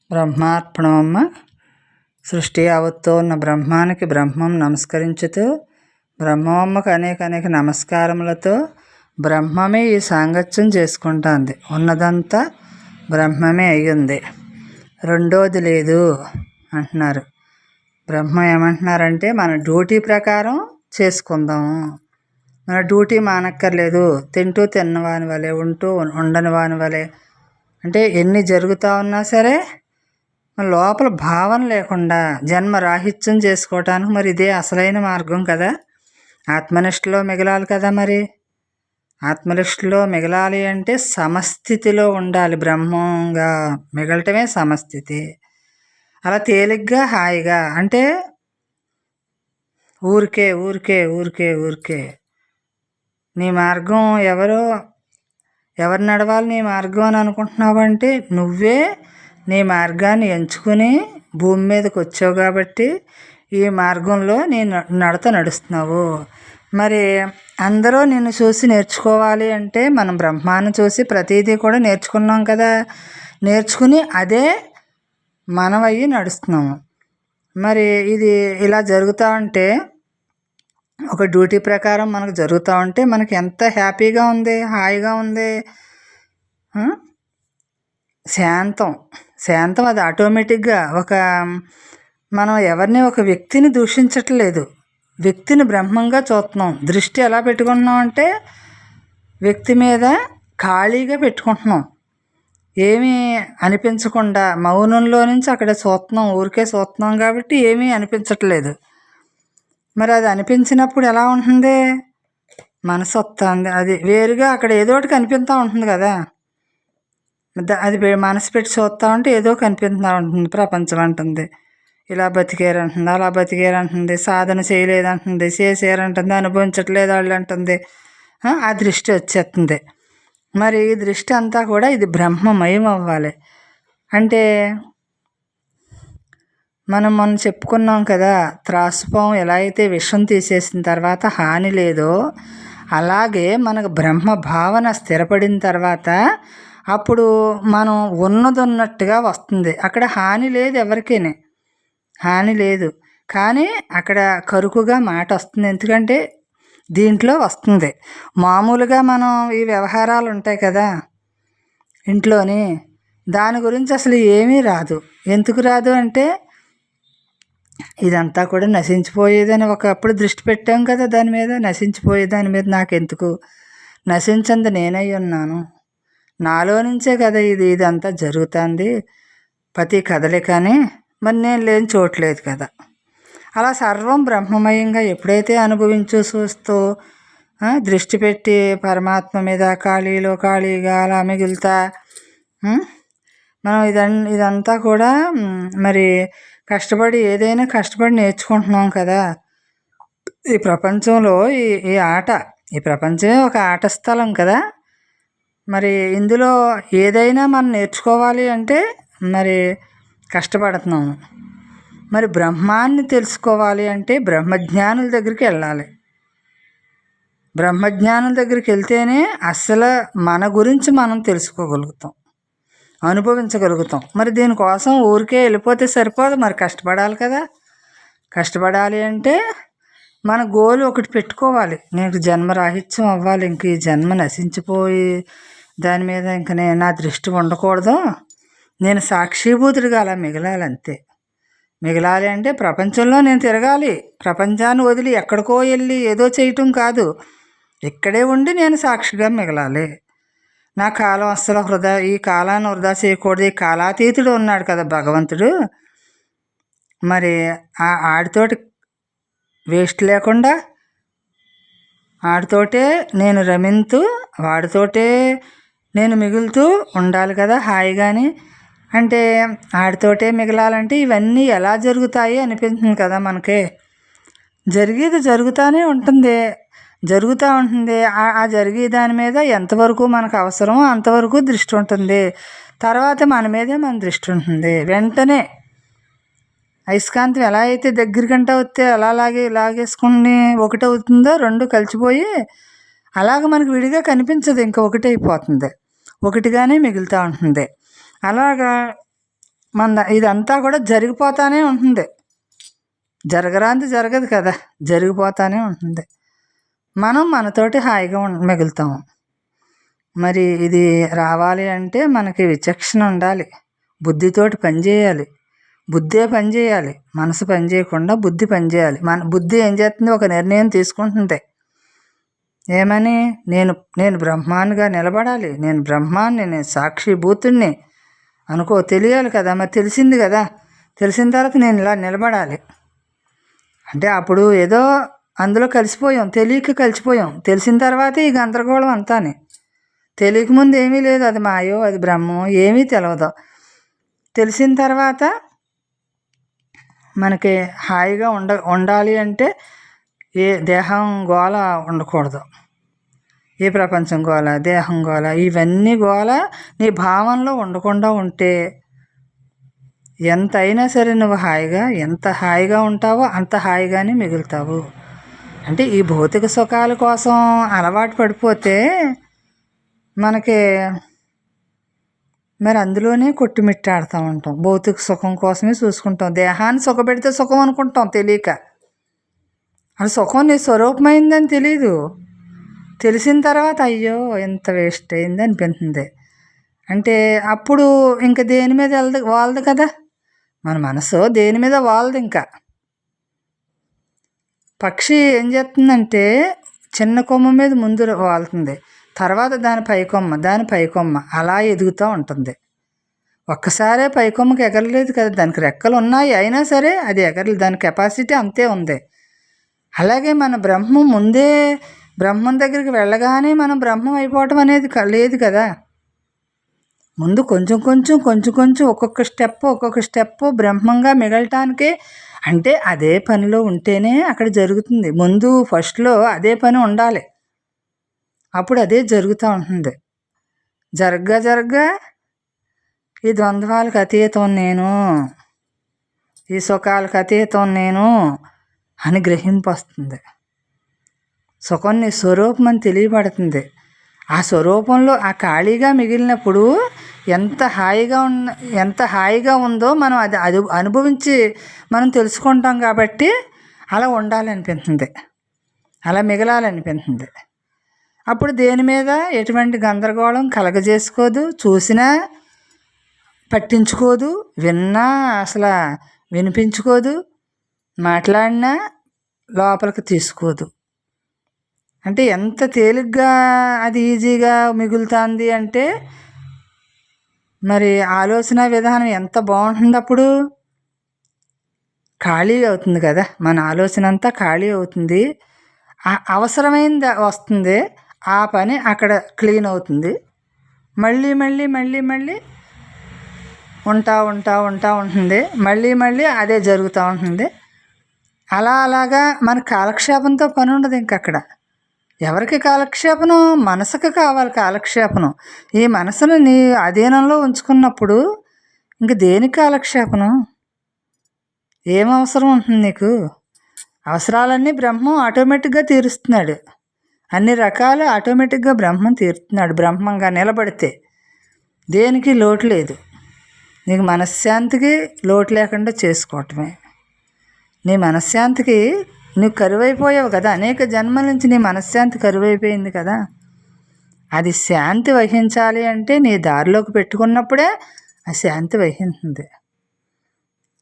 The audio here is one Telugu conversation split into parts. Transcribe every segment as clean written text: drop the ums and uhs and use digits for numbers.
బ్రహ్మార్పణమమ్మ. సృష్టి యావత్తు ఉన్న బ్రహ్మానికి బ్రహ్మం నమస్కరించుతూ, బ్రహ్మమ్మకు అనేక అనేక నమస్కారములతో బ్రహ్మమే ఈ సాంగత్యం చేసుకుంటుంది. ఉన్నదంతా బ్రహ్మమే అయ్యింది, రెండోది లేదు అంటున్నారు. బ్రహ్మ ఏమంటున్నారంటే మన డ్యూటీ ప్రకారం చేసుకుందాము, మన డ్యూటీ మానక్కర్లేదు. తింటూ తిన్నవాని వలె, ఉంటూ ఉండని వాని వలె, అంటే ఎన్ని జరుగుతూ ఉన్నా సరే మన లోపల భావన లేకుండా జన్మ రాహిత్యం చేసుకోవటానికి మరి ఇదే అసలైన మార్గం కదా. ఆత్మనిష్టలో మిగలాలి కదా. మరి ఆత్మనిష్టలో మిగలాలి అంటే సమస్థితిలో ఉండాలి. బ్రహ్మంగా మిగలటమే సమస్థితి. అలా తేలిగ్గా హాయిగా, అంటే ఊరికే ఊరికే ఊరికే ఊరికే నీ మార్గం ఎవరు నడవాలి నీ మార్గం అని అనుకుంటున్నావు అంటే నువ్వే నీ మార్గాన్ని ఎంచుకుని భూమి మీదకి వచ్చావు కాబట్టి ఈ మార్గంలో నీ నడుస్తున్నావు. మరి అందరూ నిన్ను చూసి నేర్చుకోవాలి అంటే మనం బ్రహ్మాన్ని చూసి ప్రతిదీ కూడా నేర్చుకున్నాం కదా. నేర్చుకుని అదే మనమయ్యి నడుస్తున్నాము. మరి ఇది ఇలా జరుగుతూ ఉంటే, ఒక డ్యూటీ ప్రకారం మనకు జరుగుతూ ఉంటే మనకి ఎంత హ్యాపీగా ఉంది, హాయిగా ఉంది. శాంతం అది ఆటోమేటిక్గా మనం ఎవరిని ఒక వ్యక్తిని దూషించట్లేదు, వ్యక్తిని బ్రహ్మంగా చూస్తున్నాం. దృష్టి ఎలా పెట్టుకుంటున్నాం అంటే వ్యక్తి మీద ఖాళీగా పెట్టుకుంటున్నాం, ఏమీ అనిపించకుండా మౌనంలో నుంచి అక్కడ చూస్తున్నాం, ఊరికే చూస్తున్నాం కాబట్టి ఏమీ అనిపించట్లేదు. మరి అది అనిపించినప్పుడు ఎలా ఉంటుంది, మనసు వస్తుంది, అది వేరుగా అక్కడ ఏదో ఒకటి కనిపిస్తూ ఉంటుంది కదా. అది మనసు పెట్టి చూస్తూ ఉంటే ఏదో కనిపిస్తూ ఉంటుంది. ప్రపంచం అంటుంది ఇలా బతికేరంటుంది, అలా బతికేరంటుంది, సాధన చేయలేదంటుంది, చేసేరంటుంది, అనుభవించట్లేదు వాళ్ళు అంటుంది. ఆ దృష్టి వచ్చేస్తుంది. మరి ఈ దృష్టి అంతా కూడా ఇది బ్రహ్మమయం అవ్వాలి అంటే మనం చెప్పుకున్నాం కదా, త్రాసుపాం ఎలా అయితే విషం తీసేసిన తర్వాత హాని లేదో అలాగే మనకు బ్రహ్మ భావన స్థిరపడిన తర్వాత అప్పుడు మనం ఉన్నట్టుగా వస్తుంది. అక్కడ హాని లేదు, ఎవరికైనా హాని లేదు, కానీ అక్కడ కరుకుగా మాట వస్తుంది. ఎందుకంటే దీంట్లో వస్తుంది. మామూలుగా మనం ఈ వ్యవహారాలు ఉంటాయి కదా ఇంట్లోని, దాని గురించి అసలు ఏమీ రాదు. ఎందుకు రాదు అంటే ఇదంతా కూడా నశించిపోయేదని ఒకప్పుడు దృష్టి పెట్టాం కదా దాని మీద. నశించిపోయే దాని మీద నాకెందుకు, నశించింది నేనై ఉన్నాను, నాలో నుంచే కదా ఇదంతా జరుగుతుంది ప్రతి కదలికని. మరి నేను లేని చోట్లేదు కదా. అలా సర్వం బ్రహ్మమయంగా ఎప్పుడైతే చూస్తూ దృష్టి పెట్టి పరమాత్మ మీద ఖాళీగా అలా మిగులుతా మనం ఇదంతా కూడా మరి ఏదైనా కష్టపడి నేర్చుకుంటున్నాం కదా. ఈ ప్రపంచంలో ఈ ప్రపంచమే ఒక ఆట స్థలం కదా. మరి ఇందులో ఏదైనా మనం నేర్చుకోవాలి అంటే మరి కష్టపడుతున్నాము. మరి బ్రహ్మాన్ని తెలుసుకోవాలి అంటే బ్రహ్మజ్ఞానుల దగ్గరికి వెళ్ళాలి. బ్రహ్మజ్ఞానుల దగ్గరికి వెళ్తేనే అసలు మన గురించి మనం తెలుసుకోగలుగుతాం, అనుభవించగలుగుతాం. మరి దీనికోసం ఊరికే వెళ్ళిపోతే సరిపోదు, మరి కష్టపడాలి కదా. కష్టపడాలి అంటే మన గోల్ ఒకటి పెట్టుకోవాలి, నేను జన్మరాహిత్యం అవ్వాలి, ఇంక ఈ జన్మ నశించిపోయి దాని మీద ఇంక నా దృష్టి ఉండకూడదు, నేను సాక్షిభూతుడిగా అలా మిగలాలి. అంతే. మిగలాలి అంటే ప్రపంచంలో నేను తిరగాలి, ప్రపంచాన్ని వదిలి ఎక్కడికో వెళ్ళి ఏదో చేయటం కాదు, ఇక్కడే ఉండి నేను సాక్షిగా మిగలాలి. నా కాలం అస్సలు ఈ కాలాన్ని వృధా చేయకూడదు. ఈ కాలాతీతుడు ఉన్నాడు కదా భగవంతుడు, మరి ఆడితోటి వేస్ట్ లేకుండా ఆడితోటే నేను రమింతూ వాడితోటే నేను మిగులుతూ ఉండాలి కదా హాయిగాని. అంటే ఆడితోటే మిగలాలంటే ఇవన్నీ ఎలా జరుగుతాయి అనిపించింది కదా మనకే. జరిగేది జరుగుతూనే ఉంటుంది, జరుగుతూ ఉంటుంది. ఆ జరిగే దాని మీద ఎంతవరకు మనకు అవసరమో అంతవరకు దృష్టి ఉంటుంది. తర్వాత మన మీదే మన దృష్టి ఉంటుంది. వెంటనే అయస్కాంతం ఎలా అయితే దగ్గరికంటే వస్తే అలా లాగేసుకుని ఒకటవుతుందో రెండు కలిసిపోయి అలాగ మనకు విడిగా కనిపించదు, ఇంకా ఒకటైపోతుంది, ఒకటిగానే మిగులుతూ ఉంటుంది. అలాగా ఇదంతా కూడా జరిగిపోతానే ఉంటుంది. జరగరాంది జరగదు కదా, జరిగిపోతానే ఉంటుంది. మనం మనతోటి హాయిగా మిగులుతాము. మరి ఇది రావాలి అంటే మనకి విచక్షణ ఉండాలి, బుద్ధితోటి పనిచేయాలి. బుద్ధే పనిచేయాలి, మనసు పని చేయకుండా బుద్ధి పనిచేయాలి. మన బుద్ధి ఏం చేస్తుంది, ఒక నిర్ణయం తీసుకుంటుంది. ఏమని, నేను బ్రహ్మానిగా నిలబడాలి, నేను బ్రహ్మాన్ని, నేను సాక్షిభూతుణ్ణి అనుకో. తెలియాలి కదా, మరి తెలిసింది కదా, తెలిసిన తర్వాత నేను ఇలా నిలబడాలి అంటే అప్పుడు ఏదో అందులో కలిసిపోయాం, తెలియక కలిసిపోయాం. తెలిసిన తర్వాత ఈ గందరగోళం అంతాని. తెలియకముందు ఏమీ లేదు, అది మాయో అది బ్రహ్మో ఏమీ తెలియదు. తెలిసిన తర్వాత మనకి హాయిగా ఉండాలి అంటే ఏ దేహం గోల ఉండకూడదు, ఏ ప్రపంచం గోల, దేహం గోల, ఇవన్నీ గోల నీ భావనలో ఉండకుండా ఉంటే ఎంత అయినా సరే నువ్వు ఎంత హాయిగా ఉంటావో అంత హాయిగానే మిగులుతావు. అంటే ఈ భౌతిక సుఖాల కోసం అలవాటు పడిపోతే మనకి మరి అందులోనే కొట్టుమిట్టాడుతూ ఉంటాం. భౌతిక సుఖం కోసమే చూసుకుంటాం. దేహాన్ని సుఖపెడితే సుఖం అనుకుంటాం తెలియక. అది సుఖం నీ స్వరూపమైందని తెలీదు. తెలిసిన తర్వాత అయ్యో ఎంత వేస్ట్ అయింది అనిపిస్తుంది. అంటే అప్పుడు ఇంక దేని మీద వాళ్ళదు కదా, మన మనసు దేని మీద వాళ్ళది. ఇంకా పక్షి ఏం చేస్తుందంటే చిన్న కొమ్మ మీద ముందు వాళ్తుంది, తర్వాత దాని పైకొమ్మ అలా ఎదుగుతూ ఉంటుంది. ఒక్కసారే పైకొమ్మకి ఎగరలేదు కదా, దానికి రెక్కలు ఉన్నాయి, అయినా సరే అది ఎగరలేదు, దాని కెపాసిటీ అంతే ఉంది. అలాగే మన బ్రహ్మం దగ్గరికి వెళ్ళగానే మనం బ్రహ్మం అయిపోవటం అనేది లేదు కదా. ముందు కొంచెం ఒక్కొక్క స్టెప్ బ్రహ్మంగా మిగలటానికే. అంటే అదే పనిలో ఉంటేనే అక్కడ జరుగుతుంది. ముందు ఫస్ట్లో అదే పని ఉండాలి, అప్పుడు అదే జరుగుతూ ఉంటుంది. జరగ్గా ఈ ద్వంద్వాలకు అతీతం నేను, ఈ సుఖాలకు అతీతం నేను అని గ్రహింపు వస్తుంది. సుఖం నీ స్వరూపం అని తెలియబడుతుంది. ఆ స్వరూపంలో ఆ ఖాళీగా మిగిలినప్పుడు ఎంత హాయిగా ఉందో మనం అది అనుభవించి మనం తెలుసుకుంటాం. కాబట్టి అలా ఉండాలనిపిస్తుంది, అలా మిగలాలనిపిస్తుంది. అప్పుడు దేని మీద ఎటువంటి గందరగోళం కలగజేసుకోదు, చూసినా పట్టించుకోదు, విన్నా అసలు వినిపించుకోదు, మాట్లాడినా లోపలికి తీసుకోదు. అంటే ఎంత తేలిగ్గా అది ఈజీగా మిగులుతుంది అంటే మరి ఆలోచన విధానం ఎంత బాగుంటుంది. అప్పుడు ఖాళీ అవుతుంది కదా, మన ఆలోచన అంతా ఖాళీ అవుతుంది. అవసరమైంది వస్తుంది, ఆ పని అక్కడ క్లీన్ అవుతుంది. మళ్ళీ ఉంటా ఉంటుంది, మళ్ళీ అదే జరుగుతూ ఉంటుంది. అలాగా మన కాలక్షేపంతో పని ఉండదు. ఇంకక్కడ ఎవరికి కాలక్షేపణం, మనసుకు కావాలి కాలక్షేపణం. ఈ మనసును నీ అధీనంలో ఉంచుకున్నప్పుడు ఇంక దేనికి కాలక్షేపణం, ఏం అవసరం ఉంటుంది నీకు? అవసరాలన్నీ బ్రహ్మం ఆటోమేటిక్గా తీరుస్తున్నాడు. అన్ని రకాలు ఆటోమేటిక్గా బ్రహ్మం తీరుతున్నాడు. బ్రహ్మంగా నిలబడితే దేనికి లోటు లేదు. నీకు మనశ్శాంతికి లోటు లేకుండా చేసుకోవటమే. నీ మనశ్శాంతికి నువ్వు కరువైపోయావు కదా, అనేక జన్మల నుంచి నీ మనశ్శాంతి కరువైపోయింది కదా. అది శాంతి వహించాలి అంటే నీ దారిలోకి పెట్టుకున్నప్పుడే ఆ శాంతి వహిస్తుంది.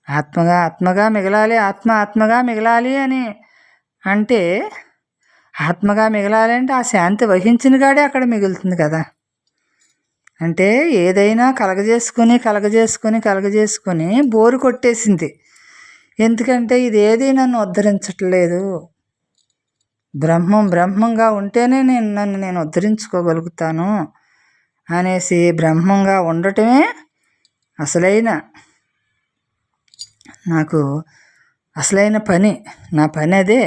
ఆత్మగా మిగలాలి, ఆత్మగా మిగలాలి అని అంటే ఆత్మగా మిగలాలి అంటే ఆ శాంతి వహించిన కాడే అక్కడ మిగులుతుంది కదా. అంటే ఏదైనా కలగజేసుకొని బోరు కొట్టేసింది. ఎందుకంటే ఇది ఏది నన్ను ఉద్ధరించట్లేదు. బ్రహ్మంగా ఉంటేనే నేను ఉద్ధరించుకోగలుగుతాను అనేసి బ్రహ్మంగా ఉండటమే నాకు అసలైన పని. నా పని అదే.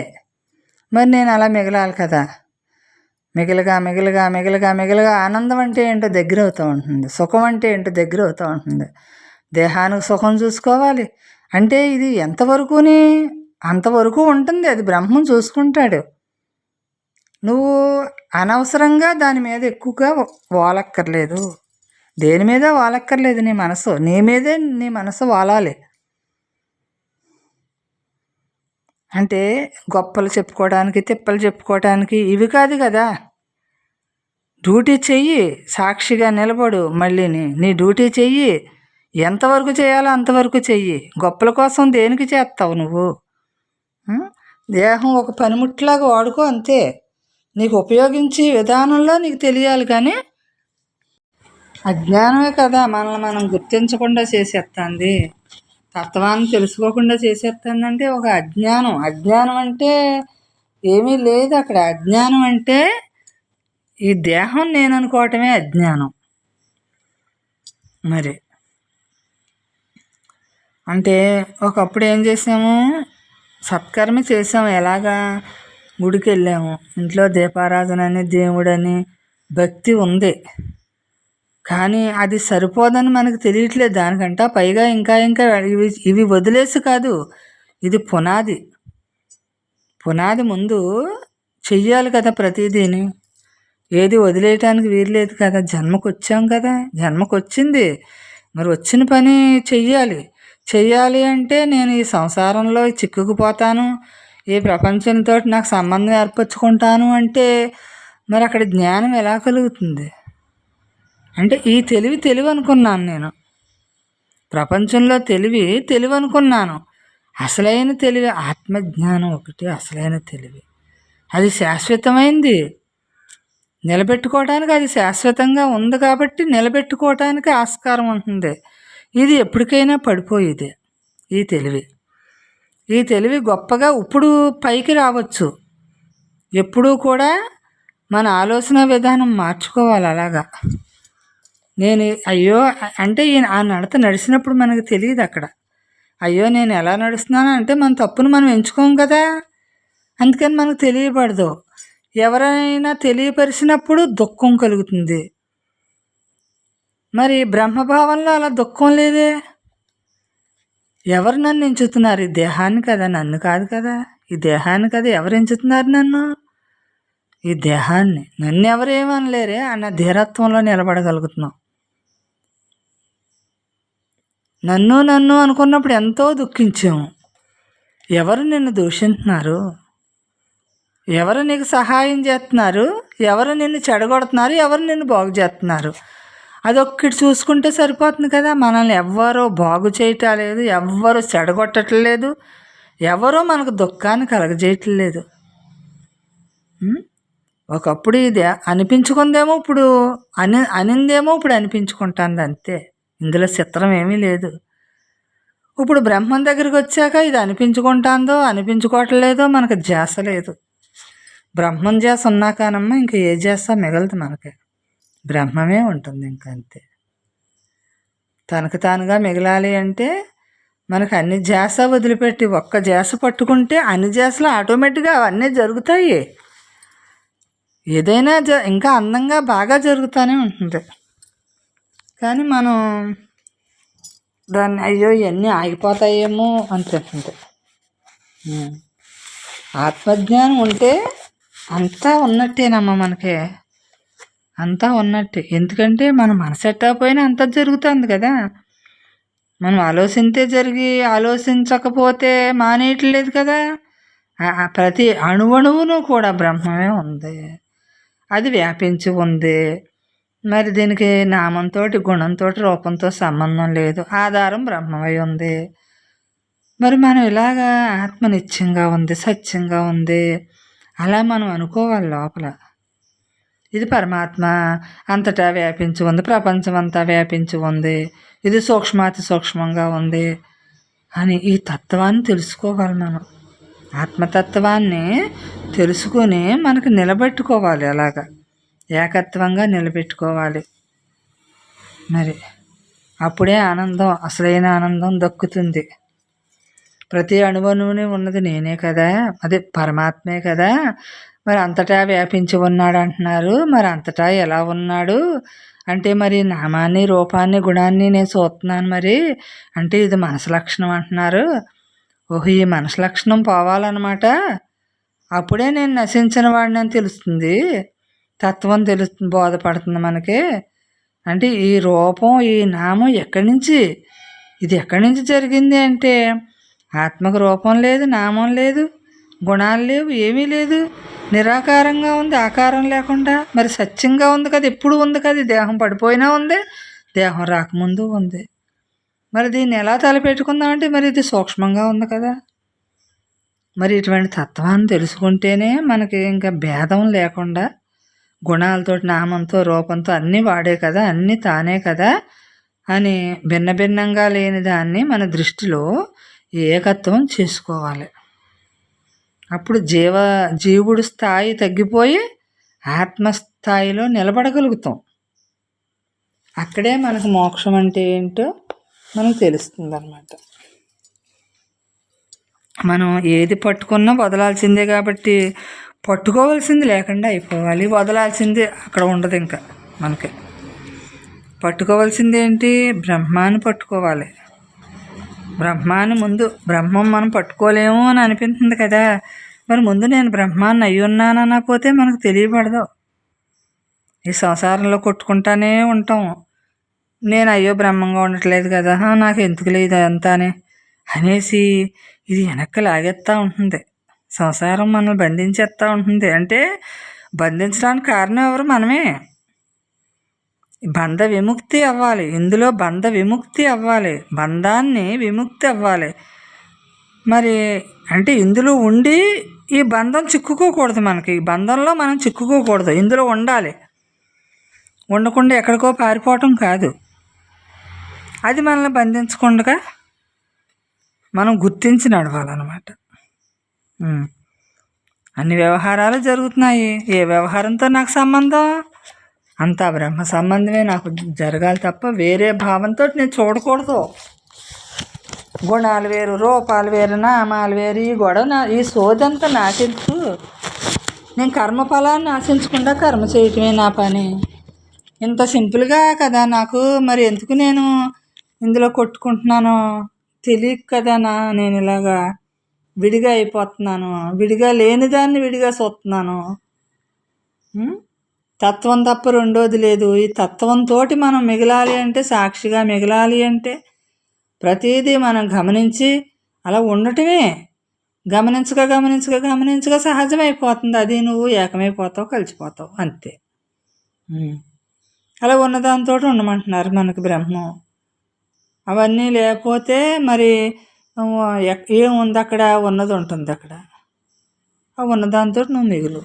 మరి నేను అలా మిగలాలి కదా. మిగలగా ఆనందం అంటే ఏంటో దగ్గర అవుతూ ఉంటుంది, సుఖం అంటే ఏంటో దగ్గర అవుతూ ఉంటుంది. దేహానికి సుఖం చూసుకోవాలి అంటే ఇది అంతవరకు ఉంటుంది, అది బ్రహ్మం చూసుకుంటాడు. నువ్వు అనవసరంగా దాని మీద ఎక్కువగా వాలక్కర్లేదు. దేని మీద వాలక్కర్లేదు నీ మనసు, నీ మీదే నీ మనసు వాలాలి. అంటే గొప్పలు చెప్పుకోవడానికి, తిప్పలు చెప్పుకోవడానికి ఇవి కాదు కదా. డ్యూటీ చెయ్యి, సాక్షిగా నిలబడు. మళ్ళీని నీ డ్యూటీ చెయ్యి, ఎంతవరకు చేయాలో అంతవరకు చెయ్యి. గొప్పల కోసం దేనికి చేస్తావు నువ్వు? దేహం ఒక పనిముట్లాగా వాడుకో అంతే. నీకు ఉపయోగించే విధానంలో నీకు తెలియాలి. కానీ అజ్ఞానమే కదా మనల్ని మనం గుర్తించకుండా చేసేస్తుంది, తత్వాన్ని తెలుసుకోకుండా చేసేస్తుందంటే ఒక అజ్ఞానం. అజ్ఞానం అంటే ఏమీ లేదు అక్కడ. అజ్ఞానం అంటే ఈ దేహం నేను అనుకోవటమే అజ్ఞానం. మరి అంటే ఒకప్పుడు ఏం చేసాము, సత్కర్మ చేసాము. ఎలాగా? గుడికి వెళ్ళాము, ఇంట్లో దీపారాధన అని దేవుడని భక్తి ఉంది. కానీ అది సరిపోదని మనకు తెలియట్లేదు. దానికంటే పైగా ఇంకా ఇంకా ఇవి వదిలేసి కాదు, ఇది పునాది. పునాది ముందు చెయ్యాలి కదా ప్రతిదీని. ఏది వదిలేయటానికి వీల్లేదు కదా. జన్మకు వచ్చాం కదా, జన్మకు వచ్చింది, మరి వచ్చిన పని చెయ్యాలి. చెయ్యాలి అంటే నేను ఈ సంసారంలో చిక్కుకుపోతాను, ఈ ప్రపంచంతో నాకు సంబంధం ఏర్పరచుకుంటాను అంటే మరి అక్కడ జ్ఞానం ఎలా కలుగుతుంది? అంటే ఈ తెలివి అనుకున్నాను నేను. ప్రపంచంలో తెలివి అనుకున్నాను. అసలైన తెలివి ఆత్మజ్ఞానం ఒకటి అసలైన తెలివి. అది శాశ్వతమైంది. నిలబెట్టుకోవడానికి అది శాశ్వతంగా ఉంది కాబట్టి నిలబెట్టుకోవటానికి ఆస్కారం ఉంటుంది. ఇది ఎప్పటికైనా పడిపోయేది. ఈ తెలివి గొప్పగా ఇప్పుడు పైకి రావచ్చు. ఎప్పుడూ కూడా మన ఆలోచన విధానం మార్చుకోవాలి. అలాగా నేను అయ్యో అంటే ఆ నడత నడిచినప్పుడు మనకు తెలియదు అక్కడ. అయ్యో నేను ఎలా నడుస్తున్నాను అంటే మన తప్పును మనం ఎంచుకోం కదా, అందుకని మనకు తెలియబడదు. ఎవరైనా తెలియపరిచినప్పుడు దుఃఖం కలుగుతుంది. మరి బ్రహ్మభావంలో అలా దుఃఖం లేదే. ఎవరు నన్ను ఎంచుతున్నారు? ఈ దేహాన్ని కదా, నన్ను కాదు కదా. ఈ దేహాన్ని కదా ఎవరు ఎంచుతున్నారు నన్ను? ఈ దేహాన్ని. నన్ను ఎవరేమనలేరే అన్న ధీరత్వంలో నిలబడగలుగుతున్నాం. నన్ను అనుకున్నప్పుడు ఎంతో దుఃఖించాము. ఎవరు నిన్ను దూషింటున్నారు? ఎవరు నీకు సహాయం చేస్తున్నారు? ఎవరు నిన్ను చెడగొడుతున్నారు? ఎవరు నిన్ను బాగు చేస్తున్నారు? అదొక్కటి చూసుకుంటే సరిపోతుంది కదా. మనల్ని ఎవ్వరూ బాగు చేయటలేదు, ఎవ్వరూ చెడగొట్టట్లేదు, ఎవరో మనకు దుఃఖాన్ని కలగజేయట్లేదు. ఒకప్పుడు ఇది అనిపించుకుందేమో, ఇప్పుడు అనిందేమో ఇప్పుడు అనిపించుకుంటుంది అంతే. ఇందులో చిత్రం ఏమీ లేదు. ఇప్పుడు బ్రహ్మం దగ్గరికి వచ్చాక ఇది అనిపించుకుంటుందో అనిపించుకోవట్లేదో మనకు ధ్యాస లేదు. బ్రహ్మం ధ్యాస ఉన్నాకనమ్మా ఇంకా ఏ ధ్యాస మిగలదు మనకి. బ్రహ్మమే ఉంటుంది ఇంకా అంతే. తనకు తానుగా మిగలాలి అంటే మనకు అన్ని ధ్యాస వదిలిపెట్టి ఒక్క ధ్యాస పట్టుకుంటే అన్ని ధ్యాసలు ఆటోమేటిక్గా అవన్నీ జరుగుతాయి. ఏదైనా ఇంకా అందంగా బాగా జరుగుతూనే ఉంటుంది. కానీ మనం దాన్ని అయ్యో ఇవన్నీ ఆగిపోతాయేమో అనిపిస్తుంది. ఆత్మజ్ఞానం ఉంటే అంతా ఉన్నట్టేనమ్మా మనకి, అంతా ఉన్నట్టే. ఎందుకంటే మన మనసు ఎట్టకపోయినా అంతా జరుగుతుంది కదా. మనం ఆలోచించకపోతే మానేయట్లేదు కదా. ప్రతి అణువణువును కూడా బ్రహ్మమే ఉంది, అది వ్యాపించి ఉంది. మరి దీనికి నామంతో, గుణంతో, రూపంతో సంబంధం లేదు. ఆధారం బ్రహ్మమై ఉంది. మరి మనం ఇలాగా ఆత్మ నిత్యంగా ఉంది, సత్యంగా ఉంది అలా మనం అనుకోవాలి లోపల. ఇది పరమాత్మ అంతటా వ్యాపించి ఉంది, ప్రపంచం అంతా వ్యాపించి ఉంది, ఇది సూక్ష్మాతి సూక్ష్మంగా ఉంది అని ఈ తత్వాన్ని తెలుసుకోవాలి మనం. ఆత్మతత్వాన్ని తెలుసుకొని మనకు నిలబెట్టుకోవాలి. అలాగా ఏకత్వంగా నిలబెట్టుకోవాలి. మరి అప్పుడే ఆనందం, అసలైన ఆనందం దక్కుతుంది. ప్రతి అణువణువుని ఉన్నది నేనే కదా, అదే పరమాత్మే కదా. మరి అంతటా వ్యాపించి ఉన్నాడు అంటున్నారు. మరి అంతటా ఎలా ఉన్నాడు అంటే మరి నామాన్ని, రూపాన్ని, గుణాన్ని నేను చూస్తున్నాను. మరి అంటే ఇది మనసు లక్షణం అంటున్నారు. ఓహో, ఈ మనసు లక్షణం పోవాలన్నమాట. అప్పుడే నేను నశించిన వాడిని అని తెలుస్తుంది, తత్వం తెలుస్తుంది, బోధపడుతుంది మనకి. అంటే ఈ రూపం, ఈ నామం ఇది ఎక్కడి నుంచి జరిగింది అంటే ఆత్మకు రూపం లేదు, నామం లేదు, గుణాలు లేవు, ఏమీ లేదు, నిరాకారంగా ఉంది, ఆకారం లేకుండా. మరి సత్యంగా ఉంది కదా, ఎప్పుడు ఉంది కదా, దేహం పడిపోయినా ఉంది, దేహం రాకముందు ఉంది. మరి దీన్ని ఎలా తలపెట్టుకుందామంటే మరి ఇది సూక్ష్మంగా ఉంది కదా. మరి ఇటువంటి తత్వాన్ని తెలుసుకుంటేనే మనకి ఇంకా భేదం లేకుండా గుణాలతో, నామంతో, రూపంతో అన్నీ వాడే కదా, అన్నీ తానే కదా అని భిన్న భిన్నంగా లేని దాన్ని మన దృష్టిలో ఏకత్వం చేసుకోవాలి. అప్పుడు జీవుడు స్థాయి తగ్గిపోయి ఆత్మస్థాయిలో నిలబడగలుగుతాం. అక్కడే మనకు మోక్షం అంటే ఏంటో మనకు తెలుస్తుంది అన్నమాట. మనం ఏది పట్టుకున్నా వదలాల్సిందే కాబట్టి పట్టుకోవాల్సింది లేకుండా అయిపోవాలి, వదలాల్సింది అక్కడ ఉండదు. ఇంకా మనకి పట్టుకోవాల్సింది ఏంటి? బ్రహ్మాన్ని పట్టుకోవాలి. బ్రహ్మాన్ని ముందు, బ్రహ్మం మనం పట్టుకోలేము అని అనిపిస్తుంది కదా, మరి ముందు నేను బ్రహ్మాన్ని అయ్యి ఉన్నాను అనకపోతే మనకు తెలియబడదు. ఈ సంసారంలో కొట్టుకుంటానే ఉంటాం, నేను అయ్యో బ్రహ్మంగా ఉండట్లేదు కదా, నాకు ఎందుకు లేదు అంతానే అనేసి ఇది వెనక్కి లాగేస్తూ ఉంటుంది. సంసారం మనల్ని బంధించేస్తూ ఉంటుంది. అంటే బంధించడానికి కారణం ఎవరు? మనమే. బంధ విముక్తి అవ్వాలి, ఇందులో బంధ విముక్తి అవ్వాలి, బంధాన్ని విముక్తి అవ్వాలి. మరి అంటే ఇందులో ఉండి ఈ బంధం చిక్కుకోకూడదు, మనకి ఈ బంధంలో మనం చిక్కుకోకూడదు, ఇందులో ఉండాలి. ఉండకుండా ఎక్కడికో పారిపోవటం కాదు. అది మనల్ని బంధించకుండా మనం గుర్తించి నడవాలన్నమాట. అన్ని వ్యవహారాలు జరుగుతున్నాయి, ఏ వ్యవహారంతో నాకు సంబంధం? అంతా బ్రహ్మ సంబంధమే నాకు జరగాలి తప్ప వేరే భావంతో నేను చూడకూడదు. గుణాలు వేరు, రూపాలు వేరు, నామాలు వేరు, ఈ గొడవ, ఈ సోదంతా నాకెందుకు? నేను కర్మఫలాన్ని ఆశించకుండా కర్మ చేయటమే నా పని. ఇంత సింపుల్గా కదా నాకు, మరి ఎందుకు నేను ఇందులో కొట్టుకుంటున్నాను? తెలియక కదా నేను ఇలాగా విడిగా అయిపోతున్నాను, విడిగా లేని దాన్ని విడిగా చూస్తున్నాను. తత్వం తప్ప రెండోది లేదు. ఈ తత్వంతో మనం మిగలాలి అంటే, సాక్షిగా మిగలాలి అంటే ప్రతిదీ మనం గమనించి అలా ఉండటమే. గమనించగా గమనించగా గమనించగా సహజమైపోతుంది. అది నువ్వు ఏకమైపోతావు, కలిసిపోతావు, అంతే. అలా ఉన్నదాంతో ఉండమంటున్నారు మనకి బ్రహ్మం. అవన్నీ లేకపోతే మరి ఏముంది అక్కడ? ఉన్నది ఉంటుంది అక్కడ. ఆ ఉన్నదాంతో నువ్వు మిగులు.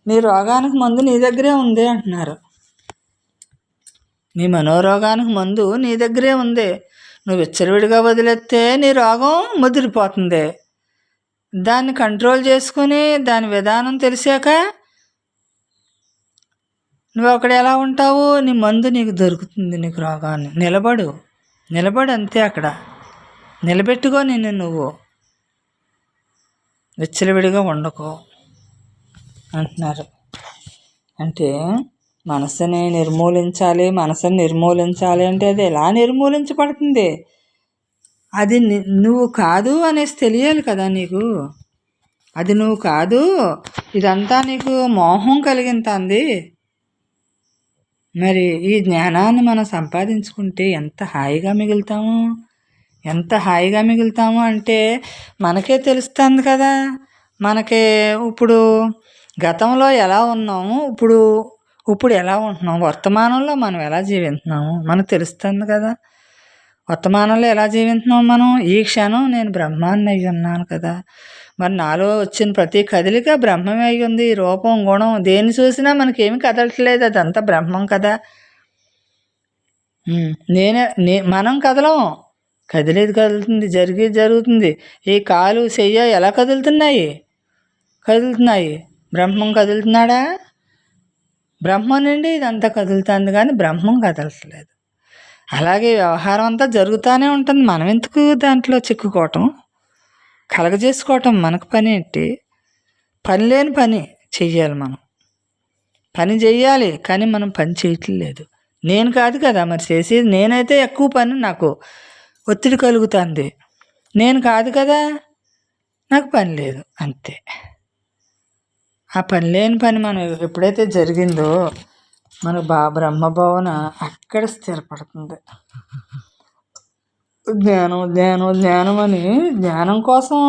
నీ రోగానికి మందు నీ దగ్గరే ఉంది అంటున్నారు. నీ మనోరోగానికి మందు నీ దగ్గరే ఉంది. నువ్వు విచ్చలవిడిగా వదిలేస్తే నీ రోగం ముదిరిపోతుంది. దాన్ని కంట్రోల్ చేసుకుని దాని విధానం తెలిసాక నువ్వు అక్కడ ఎలా ఉంటావు? నీ మందు నీకు దొరుకుతుంది. నీకు రోగాన్ని నిలబడు అంతే. అక్కడ నిలబెట్టుకో నిన్ను నువ్వు, విచ్చలవిడిగా ఉండకో అంటున్నారు. అంటే మనసుని నిర్మూలించాలి అంటే అది ఎలా నిర్మూలించబడుతుంది? అది నువ్వు కాదు అనేసి తెలియాలి కదా నీకు. అది నువ్వు కాదు, ఇదంతా నీకు మోహం కలిగింది. మరి ఈ జ్ఞానాన్ని మనం సంపాదించుకుంటే ఎంత హాయిగా మిగులుతాము అంటే మనకే తెలుస్తుంది కదా. మనకి ఇప్పుడు గతంలో ఎలా ఉన్నాము, ఇప్పుడు ఎలా ఉంటున్నాము, వర్తమానంలో మనం ఎలా జీవిస్తున్నాము మనకు తెలుస్తుంది కదా. వర్తమానంలో ఎలా జీవిస్తున్నాము మనం? ఈ క్షణం నేను బ్రహ్మాన్ని అయి ఉన్నాను కదా. మరి నాలో వచ్చిన ప్రతి కదలిక బ్రహ్మమే అయి ఉంది. రూపం, గుణం దేన్ని చూసినా మనకేమి కదలట్లేదు, అదంతా బ్రహ్మం కదా. మనం కదలం, కదిలేది కదులుతుంది, జరిగేది జరుగుతుంది. ఈ కాలు, చెయ్య ఎలా కదులుతున్నాయి? బ్రహ్మం కదులుతున్నాడా? బ్రహ్మం నుండి ఇదంతా కదులుతుంది కానీ బ్రహ్మం కదలట్లేదు. అలాగే వ్యవహారం అంతా జరుగుతూనే ఉంటుంది. మనం ఎందుకు దాంట్లో చిక్కుకోవటం, కలగజేసుకోవటం? మనకు పని ఏంటి? పని లేని పని చెయ్యాలి. మనం పని చెయ్యాలి కానీ మనం పని చేయట్లేదు. నేను కాదు కదా మరి చేసేది. నేనైతే ఎక్కువ పని, నాకు ఒత్తిడి కలుగుతుంది. నేను కాదు కదా, నాకు పని లేదు, అంతే. ఆ పని లేని పని మనం ఎప్పుడైతే జరిగిందో మన బ్రహ్మభావన అక్కడ స్థిరపడుతుంది. జ్ఞానం జ్ఞానం జ్ఞానం అని జ్ఞానం కోసం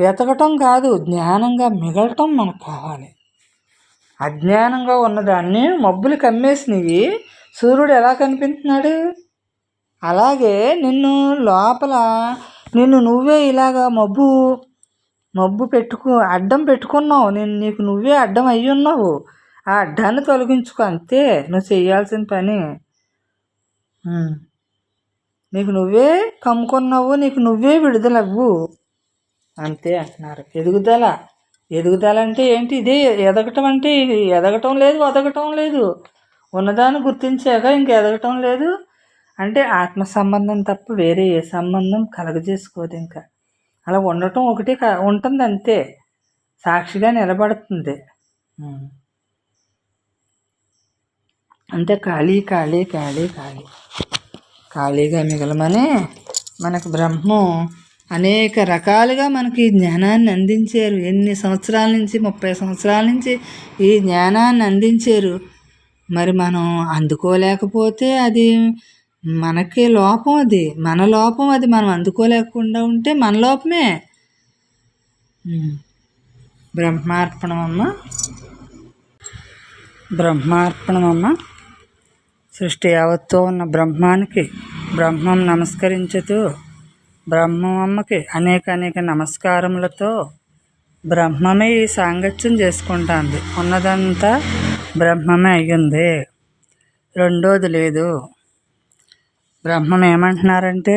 వెతకటం కాదు, జ్ఞానంగా మిగలటం మనకు కావాలి. అజ్ఞానంగా ఉన్నదాన్ని మబ్బులు కమ్మేసినవి సూర్యుడు ఎలా కనిపిస్తున్నాడు? అలాగే నిన్ను లోపల నువ్వే ఇలాగా మబ్బు అడ్డం పెట్టుకున్నావు. నీకు నువ్వే అడ్డం అయ్యి ఉన్నావు. ఆ అడ్డాన్ని తొలగించుకో, అంతే నువ్వు చేయాల్సిన పని. నీకు నువ్వే కమ్ముకున్నావు, నీకు నువ్వే విడుదలవ్వు, అంతే అంటున్నారు. ఎదుగుదల అంటే ఏంటి? ఇదే ఎదగటం అంటే. ఎదగటం లేదు, వదగటం లేదు. ఉన్నదాన్ని గుర్తించాక ఇంక ఎదగటం లేదు అంటే ఆత్మ సంబంధం తప్ప వేరే ఏ సంబంధం కలగజేసుకోదు. ఇంకా అలా ఉండటం ఒకటి ఉంటుంది, అంతే. సాక్షిగా నిలబడుతుంది. అంటే ఖాళీగా మిగలమని మనకు బ్రహ్మం అనేక రకాలుగా మనకి ఈ జ్ఞానాన్ని అందించారు. ఎన్ని సంవత్సరాల నుంచి, 30 సంవత్సరాల నుంచి ఈ జ్ఞానాన్ని అందించారు. మరి మనం అందుకోలేకపోతే అది మనకే లోపం, అది మన లోపం. అది మనం అందుకోలేకుండా ఉంటే మన లోపమే. బ్రహ్మార్పణమమ్మ. సృష్టి యావత్తు ఉన్న బ్రహ్మం నమస్కరించుతూ బ్రహ్మమ్మకి అనేక నమస్కారములతో బ్రహ్మమే ఈ సాంగత్యం చేసుకుంటుంది. ఉన్నదంతా బ్రహ్మమే అయ్యింది, రెండోది లేదు. బ్రహ్మం ఏమంటున్నారంటే,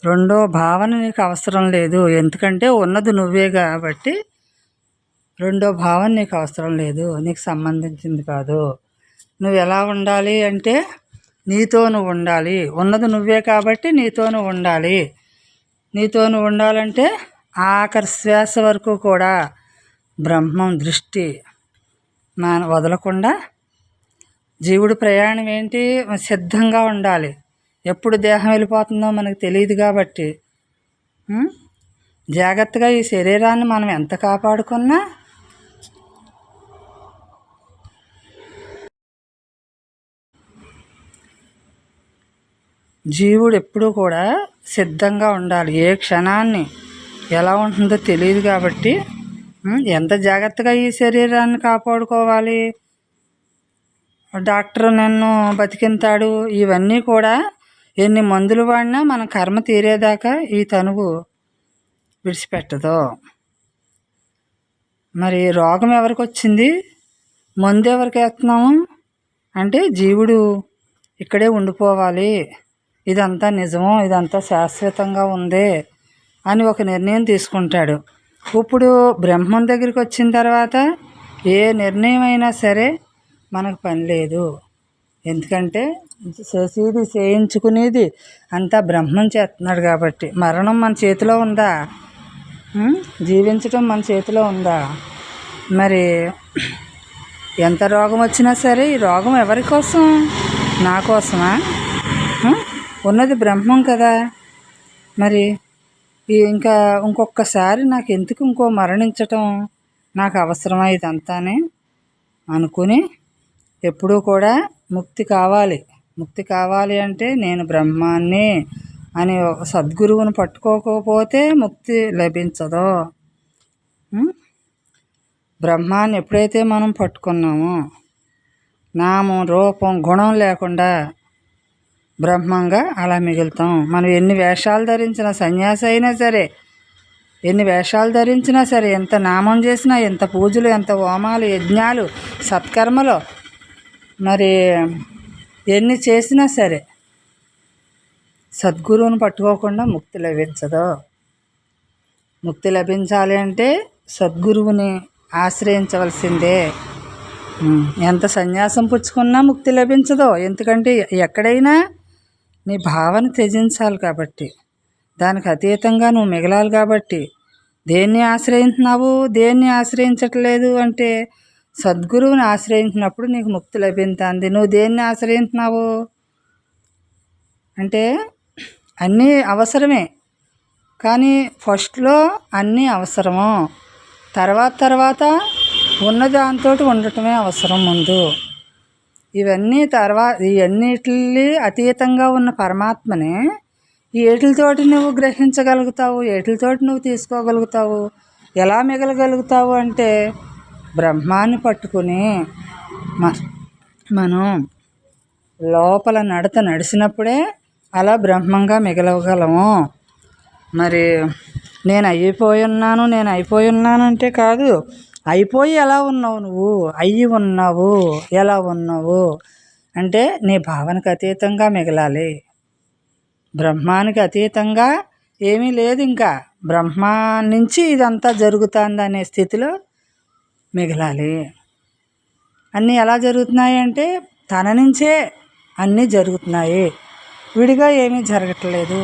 రెండో భావన నీకు అవసరం లేదు. ఎందుకంటే ఉన్నది నువ్వే కాబట్టి రెండో భావన నీకు అవసరం లేదు, నీకు సంబంధించింది కాదు. నువ్వు ఎలా ఉండాలి అంటే నీతో నువ్వు ఉండాలి. ఉన్నది నువ్వే కాబట్టి నీతో నువ్వు ఉండాలి. నీతో నువ్వు ఉండాలంటే ఆఖరి శ్వాస వరకు కూడా బ్రహ్మం దృష్టి వదలకుండా. జీవుడు ప్రయాణం ఏంటి? సిద్ధంగా ఉండాలి. ఎప్పుడు దేహం వెళ్ళిపోతుందో మనకు తెలియదు కాబట్టి జాగ్రత్తగా ఈ శరీరాన్ని మనం ఎంత కాపాడుకున్నా జీవుడు ఎప్పుడూ కూడా సిద్ధంగా ఉండాలి. ఏ క్షణాన్ని ఎలా ఉంటుందో తెలియదు కాబట్టి ఎంత జాగ్రత్తగా ఈ శరీరాన్ని కాపాడుకోవాలి. డాక్టర్ నన్ను బతికింతాడు, ఇవన్నీ కూడా ఎన్ని మందులు వాడినా మన కర్మ తీరేదాకా ఈ తనువు విడిచిపెట్టదు. మరి రోగం ఎవరికి వచ్చింది? మందు ఎవరికి వేస్తున్నాము అంటే జీవుడు ఇక్కడే ఉండిపోవాలి, ఇదంతా నిజమో, ఇదంతా శాశ్వతంగా ఉంది అని ఒక నిర్ణయం తీసుకుంటాడు. ఇప్పుడు బ్రహ్మం దగ్గరికి వచ్చిన తర్వాత ఏ నిర్ణయం అయినా సరే మనకు పని లేదు. ఎందుకంటే చేసేది చేయించుకునేది అంతా బ్రహ్మం చేస్తున్నాడు కాబట్టి. మరణం మన చేతిలో ఉందా? జీవించడం మన చేతిలో ఉందా? మరి ఎంత రోగం వచ్చినా సరే ఈ రోగం ఎవరి కోసం? నా కోసమా? ఉన్నది బ్రహ్మం కదా. మరి ఇంకొకసారి నాకు ఎందుకు మరణించటం? నాకు అవసరమా ఇదంతానే అనుకుని ఎప్పుడూ కూడా ముక్తి కావాలి అంటే నేను బ్రహ్మాన్ని అని సద్గురువుని పట్టుకోకపోతే ముక్తి లభించదు. బ్రహ్మాన్ని ఎప్పుడైతే మనం పట్టుకున్నామో నామం రూపం గుణం లేకుండా బ్రహ్మంగా అలా మిగులుతాం. మనం ఎన్ని వేషాలు ధరించినా, సన్యాసి అయినా సరే ఎన్ని వేషాలు ధరించినా సరే, ఎంత నామం చేసినా, ఎంత పూజలు, ఎంత హోమాలు, యజ్ఞాలు, సత్కర్మలు మరి ఎన్ని చేసినా సరే సద్గురువుని పట్టుకోకుండా ముక్తి లభించదు. ముక్తి లభించాలి అంటే సద్గురువుని ఆశ్రయించవలసిందే. ఎంత సన్యాసం పుచ్చుకున్నా ముక్తి లభించదు. ఎందుకంటే ఎక్కడైనా నీ భావన త్యజించాలి కాబట్టి, దానికి అతీతంగా నువ్వు మిగలాలి కాబట్టి. దేన్ని ఆశ్రయించినావు, దేన్ని ఆశ్రయించట్లేదు అంటే సద్గురువుని ఆశ్రయించినప్పుడు నీకు ముక్తి లభించింది. నువ్వు దేన్ని ఆశ్రయించినావు అంటే అన్నీ అవసరమే, కానీ ఫస్ట్లో అన్నీ అవసరము, తర్వాత ఉన్న దాంతో ఉండటమే అవసరం ముందు ఇవన్నీ తర్వాత ఇవన్నిటిని అతీతంగా ఉన్న పరమాత్మని ఏటితోటి నువ్వు గ్రహించగలుగుతావు, ఏటితోటి నువ్వు తీసుకోగలుగుతావు, ఎలా మిగలగలుగుతావు అంటే బ్రహ్మాన్ని పట్టుకుని మనం లోపల నడిచినప్పుడే అలా బ్రహ్మంగా మిగలగలము. మరి నేను అయిపోయి ఉన్నానంటే కాదు, అయిపోయి ఎలా ఉన్నావు నువ్వు, అయ్యి ఉన్నావు ఎలా ఉన్నావు అంటే నీ భావనకు అతీతంగా మిగలాలి. బ్రహ్మానికి అతీతంగా ఏమీ లేదు, ఇంకా బ్రహ్మ నుంచి ఇదంతా జరుగుతుంది అనే స్థితిలో మిగలాలి. అన్నీ ఎలా జరుగుతున్నాయి అంటే తన నుంచే అన్నీ జరుగుతున్నాయి, విడిగా ఏమీ జరగట్లేదు.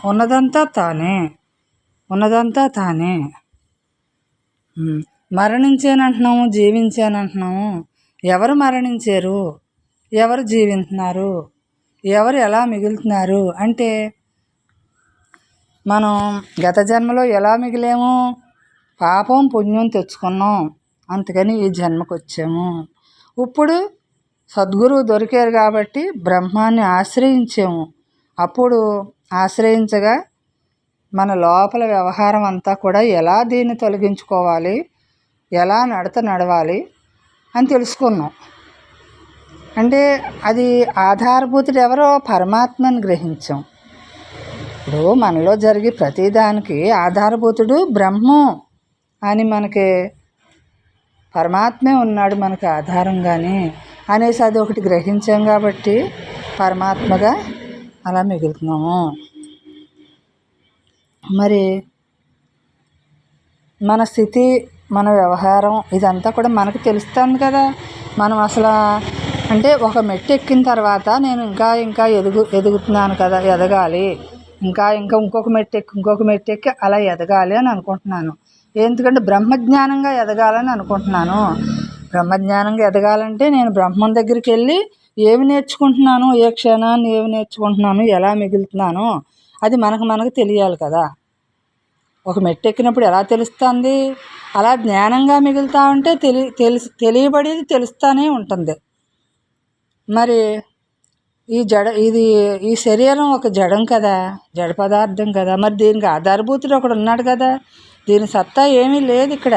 ఉన్నదంతా తానే. మరణించానంటున్నాము, జీవించానంటున్నాము. ఎవరు మరణించారు, ఎవరు జీవిస్తున్నారు, ఎవరు ఎలా మిగులుతున్నారు అంటే మనం గత జన్మలో ఎలా మిగిలేము, పాపం పుణ్యం తెచ్చుకున్నాం, అందుకని ఈ జన్మకు వచ్చాము. ఇప్పుడు సద్గురువు దొరికారు కాబట్టి బ్రహ్మాన్ని ఆశ్రయించాము. అప్పుడు ఆశ్రయించగా మన లోపల వ్యవహారం అంతా కూడా ఎలా దీన్ని తొలగించుకోవాలి, ఎలా నడవాలి అని తెలుసుకున్నాం. అంటే అది ఆధారభూతుడు ఎవరో పరమాత్మని గ్రహించాం. ఇప్పుడు మనలో జరిగే ప్రతిదానికి ఆధారభూతుడు బ్రహ్మం అని మనకి పరమాత్మే ఉన్నాడు మనకి ఆధారంగానే అనేసి అది ఒకటి గ్రహించాం కాబట్టి పరమాత్మగా అలా మిగులుతున్నాము. మరి మన స్థితి, మన వ్యవహారం ఇదంతా కూడా మనకు తెలుస్తుంది కదా. మనం అసలు అంటే ఒక మెట్టు ఎక్కిన తర్వాత నేను ఇంకా ఎదుగుతున్నాను కదా, ఎదగాలి, ఇంకా ఇంకొక మెట్టు ఎక్కి అలా ఎదగాలి అని అనుకుంటున్నాను. ఎందుకంటే బ్రహ్మజ్ఞానంగా ఎదగాలని అనుకుంటున్నాను. బ్రహ్మజ్ఞానంగా ఎదగాలంటే నేను బ్రహ్మం దగ్గరికి వెళ్ళి ఏమి నేర్చుకుంటున్నాను, ఏ క్షణాన్ని ఏమి నేర్చుకుంటున్నాను, ఎలా మిగులుతున్నాను అది మనకు తెలియాలి కదా. ఒక మెట్టు ఎక్కినప్పుడు ఎలా తెలుస్తుంది, అలా జ్ఞానంగా మిగులుతా ఉంటే తెలియబడేది తెలుస్తూనే ఉంటుంది. మరి ఈ శరీరం ఒక జడం కదా, జడ పదార్థం కదా. మరి దీనికి ఆధారభూతుడు ఒకడు ఉన్నాడు కదా, దీని సత్తా ఏమీ లేదు ఇక్కడ,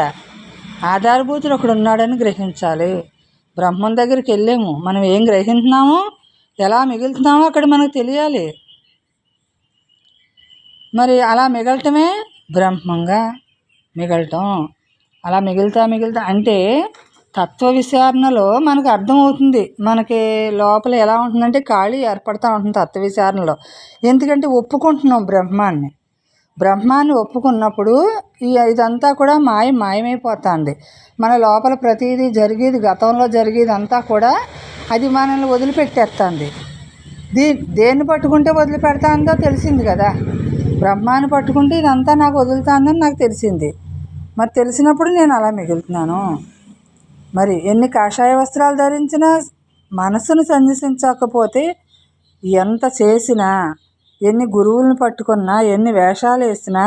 ఆధారభూతుడు ఒకడు ఉన్నాడని గ్రహించాలి. బ్రహ్మం దగ్గరికి వెళ్ళాము, మనం ఏం గ్రహించున్నామో ఎలా మిగులుతున్నామో అక్కడ మనకు తెలియాలి. మరి అలా మిగలటమే బ్రహ్మంగా మిగలటం. అలా మిగులుతా అంటే తత్వ విచారణలో మనకు అర్థమవుతుంది. మనకి లోపల ఎలా ఉంటుందంటే ఖాళీ ఏర్పడుతూ ఉంటుంది తత్వ విచారణలో. ఎందుకంటే ఒప్పుకుంటున్నాం బ్రహ్మాన్ని ఒప్పుకున్నప్పుడు ఇదంతా కూడా మాయమైపోతుంది. మన లోపల ప్రతిదీ జరిగేది, గతంలో జరిగేది అంతా కూడా అది మనల్ని వదిలిపెట్టేస్తుంది. దేన్ని పట్టుకుంటే వదిలిపెడతాందో తెలిసింది కదా. బ్రహ్మాన్ని పట్టుకుంటే ఇదంతా నాకు వదులుతుందని నాకు తెలిసింది. మరి తెలిసినప్పుడు నేను అలా మిగులుతున్నాను. మరి ఎన్ని కాషాయ వస్త్రాలు ధరించినా మనసును సందర్శించకపోతే ఎంత చేసినా, ఎన్ని గురువులను పట్టుకున్నా, ఎన్ని వేషాలు వేసినా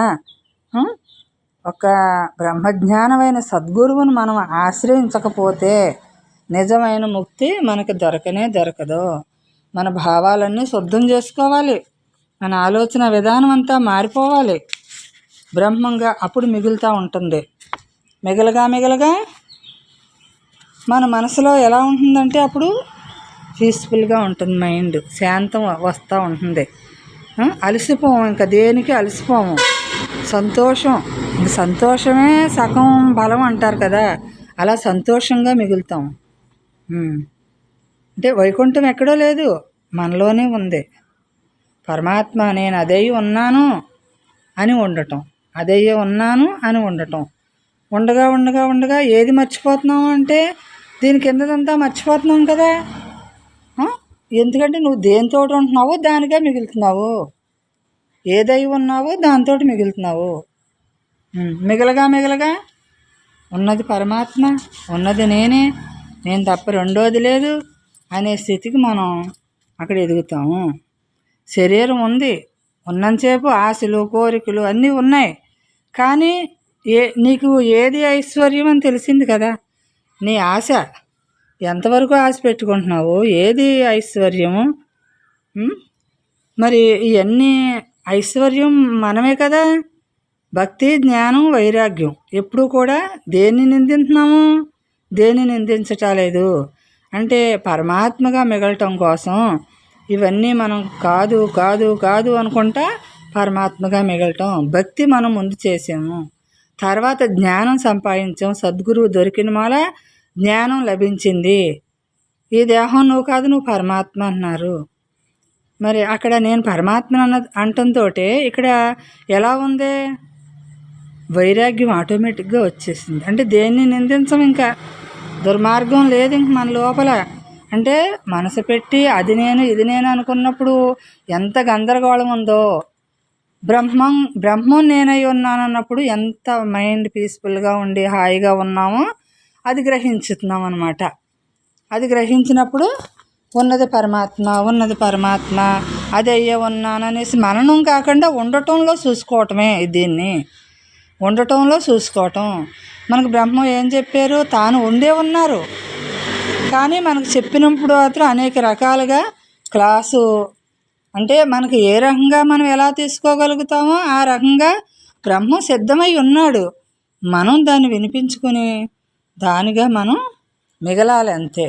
ఒక బ్రహ్మజ్ఞానమైన సద్గురువును మనం ఆశ్రయించకపోతే నిజమైన ముక్తి మనకు దొరకదు. మన భావాలన్నీ శుద్ధం చేసుకోవాలి, మన ఆలోచన విధానం అంతా మారిపోవాలి బ్రహ్మంగా. అప్పుడు మిగులుతూ ఉంటుంది. మిగలగా మన మనసులో ఎలా ఉంటుందంటే అప్పుడు పీస్ఫుల్గా ఉంటుంది, మైండ్ శాంతం వస్తూ ఉంటుంది. అలసిపోము, ఇంకా దేనికి అలసిపోము. సంతోషమే సగం బలం అంటారు కదా, అలా సంతోషంగా మిగులుతాం. అంటే వైకుంఠం ఎక్కడో లేదు, మనలోనే ఉంది. పరమాత్మ నేను అదయ్యి ఉన్నాను అని ఉండటం, ఉండగా ఏది మర్చిపోతున్నావు అంటే దీని కిందదంతా మర్చిపోతున్నాం కదా. ఎందుకంటే నువ్వు దేనితో ఉంటున్నావో దానిగా మిగులుతున్నావు, ఏదై ఉన్నావో దాంతో మిగులుతున్నావు. మిగలగా ఉన్నది పరమాత్మ, ఉన్నది నేను తప్ప రెండోది లేదు అనే స్థితికి మనం అక్కడ ఎదుగుతాము. శరీరం ఉంది, ఉన్నంతసేపు ఆశలు, కోరికలు అన్నీ ఉన్నాయి. కానీ నీకు ఏది ఐశ్వర్యం అని తెలిసింది కదా. నీ ఆశ ఎంతవరకు ఆశ పెట్టుకుంటున్నావు? ఏది ఐశ్వర్యము? మరి ఇవన్నీ ఐశ్వర్యం మనమే కదా. భక్తి, జ్ఞానం, వైరాగ్యం ఎప్పుడూ కూడా దేన్ని నిందింటున్నాము? దేన్ని నిందించటలేదు. అంటే పరమాత్మగా మిగలటం కోసం ఇవన్నీ మనం కాదు కాదు కాదు అనుకుంటా పరమాత్మగా మిగలటం. భక్తి మనం ముందు చేసాము, తర్వాత జ్ఞానం సంపాదించాం. సద్గురువు దొరికిన మాల జ్ఞానం లభించింది. ఈ దేహం నువ్వు కాదు, నువ్వు పరమాత్మ అన్నారు. మరి అక్కడ నేను పరమాత్మ అంటంతో ఇక్కడ ఎలా ఉంది? వైరాగ్యం ఆటోమేటిక్గా వచ్చేసింది. అంటే దేన్ని నిందించం, ఇంకా దుర్మార్గం లేదు ఇంక మన లోపల. అంటే మనసు పెట్టి అది నేను ఇది నేను అనుకున్నప్పుడు ఎంత గందరగోళం ఉందో, బ్రహ్మం నేనై ఉన్నానన్నప్పుడు ఎంత మైండ్ పీస్ఫుల్గా ఉండి హాయిగా ఉన్నామో అది గ్రహించుతున్నాం అన్నమాట. అది గ్రహించినప్పుడు ఉన్నది పరమాత్మ అది అయ్యే ఉన్నాననేసి మననం కాకుండా ఉండటంలో చూసుకోవటమే. దీన్ని ఉండటంలో చూసుకోవటం. మనకు బ్రహ్మం ఏం చెప్పారు? తాను ఉండే ఉన్నారు, కానీ మనకు చెప్పినప్పుడు మాత్రం అనేక రకాలుగా క్లాసు, అంటే మనకు ఏ రకంగా మనం ఎలా తీసుకోగలుగుతామో ఆ రకంగా బ్రహ్మం సిద్ధమై ఉన్నాడు. మనం దాన్ని వినిపించుకుని దానిగా మనం మిగలాలి అంతే.